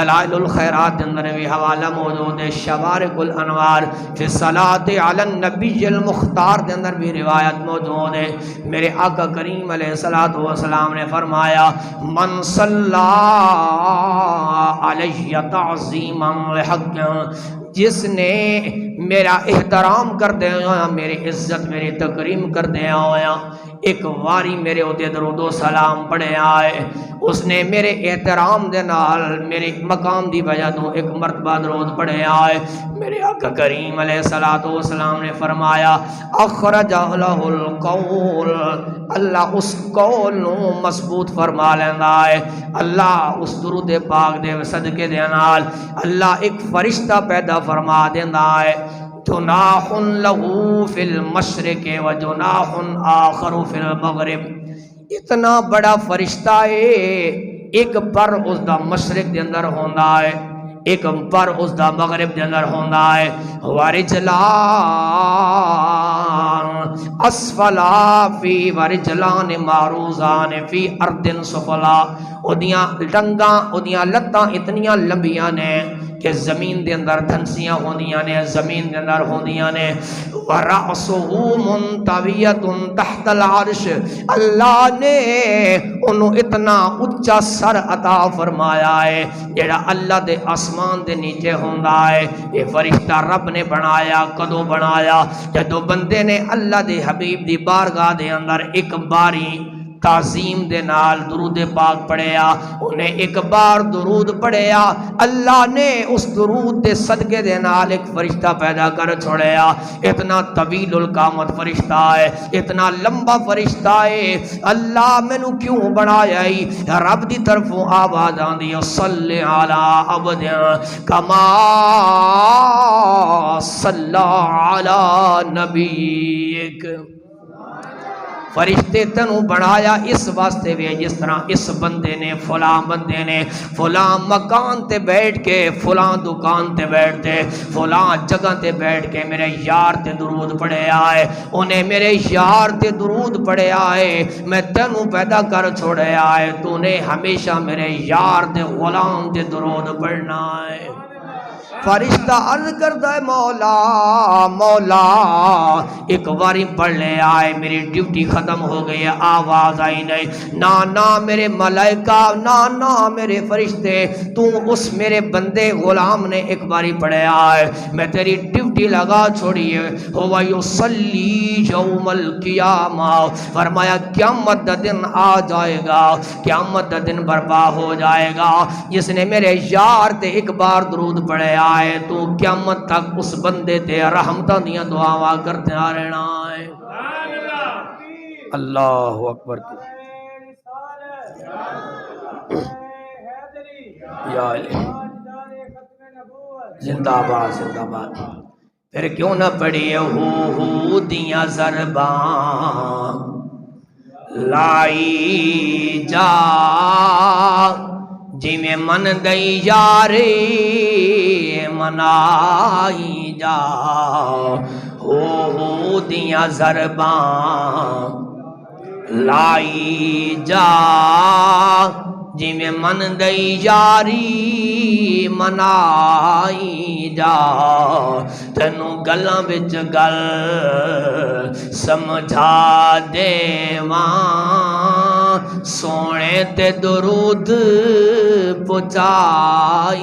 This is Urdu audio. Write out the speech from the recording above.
دلائل الخیرات دے اندر بھی حوالہ موجود ہے، شوارق الانوار فی الصلاۃ علی النبی المختار دے اندر بھی روایت موجود ہے۔ میرے آقا کریم علیہ الصلوۃ والسلام نے فرمایا من صلی علیہ تعظیما لحق، جس نے میرا احترام کردے ہویا، میری عزت میری تکریم کردے ہویا، ایک واری میرے اوتے درود و سلام پڑھے آئے، اس نے میرے احترام دے نال میرے مقام دی وجہ تو ایک مرتبہ درود پڑھے آئے، میرے آقا کریم علیہ الصلوۃ والسلام نے فرمایا اخرج لہ القول، اللہ اس قول نو مضبوط فرما لیندا ہے، اللہ اس درود پاک دے صدقے دے نال اللہ ایک فرشتہ پیدا فرما دیندا ہے، جناح لہو فی المشرق و جناح آخر فی المغرب، اتنا بڑا فرشتہ ہے، ایک پر اس دا مشرق دے اندر ہوندا ہے، ایک پر اس دا مغرب دے اندر ہوندا ہے، ورجلان اسفلا فی ورجلان معروضان فی ارض سفلا، اودیاں ڈنگاں اودیاں لتاں اتنیاں لمبیاں نے کہ زمین دے اندر دھنسیاں ہوندیاں نے، زمین دے اندر ہوندیاں نے، وَرَأْسُهُ مُنْتَوِيَةٌ تَحْتَ الْعَرْشِ، اللہ نے انہوں اتنا اچھا سر عطا فرمایا ہے جیڑا اللہ دے آسمان دے نیچے ہوندا ہے۔ یہ فرشتہ رب نے بنایا، کدو بنایا؟ جدو بندے نے اللہ دے حبیب دی بارگاہ دے اندر ایک باری تعظیم دے نال درود پاک پڑھیا، انہیں ایک بار درود پڑھیا، اللہ نے اس درود دے صدقے دے نال ایک فرشتہ پیدا کر چھوڑیا، اتنا طویل القامت فرشتہ ہے، اتنا لمبا فرشتہ ہے، اللہ مینوں کیوں بنایا ہی؟ رب دی طرفوں آواز آندی صلی علی عبد کما صلی علی نبیک، فرشتے تنو بنایا اس واسطے بھی جس طرح اس بندے نے فلاں بندے نے فلاں مکان تے بیٹھ کے فلاں دکان تے بیٹھتے فلاں جگہ تے بیٹھ کے میرے یار تے درود پڑھے آئے، انہیں میرے یار تے درود پڑھے آئے، میں تنو پیدا کر چھوڑے آئے، تو نے ہمیشہ میرے یار تے غلام تے درود پڑھنا ہے۔ فرشتہ عرض کرتا ہے مولا مولا ایک باری پڑھ لے آئے، میری ڈیوٹی ختم ہو گئی، آواز آئی نہیں، نا میرے ملائکہ، نا میرے فرشتے، تو اس میرے بندے غلام نے ایک باری پڑھے آئے، میں تیری ڈیوٹی لگا چھوڑیے، ہوا یصلی یوم القیامہ، فرمایا قیامت دا دن آ جائے گا، قیامت دا دن برپا ہو جائے گا، جس نے میرے یار تے ایک بار درود پڑھے آئے تو قیامت تک اس بندے تے رحمتاں دیاں دعاواں کرتے آ رہنا ہے۔ اللہ اکبر، یا زندہ باد زندہ باد۔ پھر کیوں نہ پڑھی ہو دیاں ضرباں لائی جا، جی میں من دئی یاری منائی جا، ہو دیاں ضرباں لائی جا، جی میں من دئی یاری منائی جا، تینوں گلاں وچ گل سمجھا دیواں، سونے تے درود پہنچائی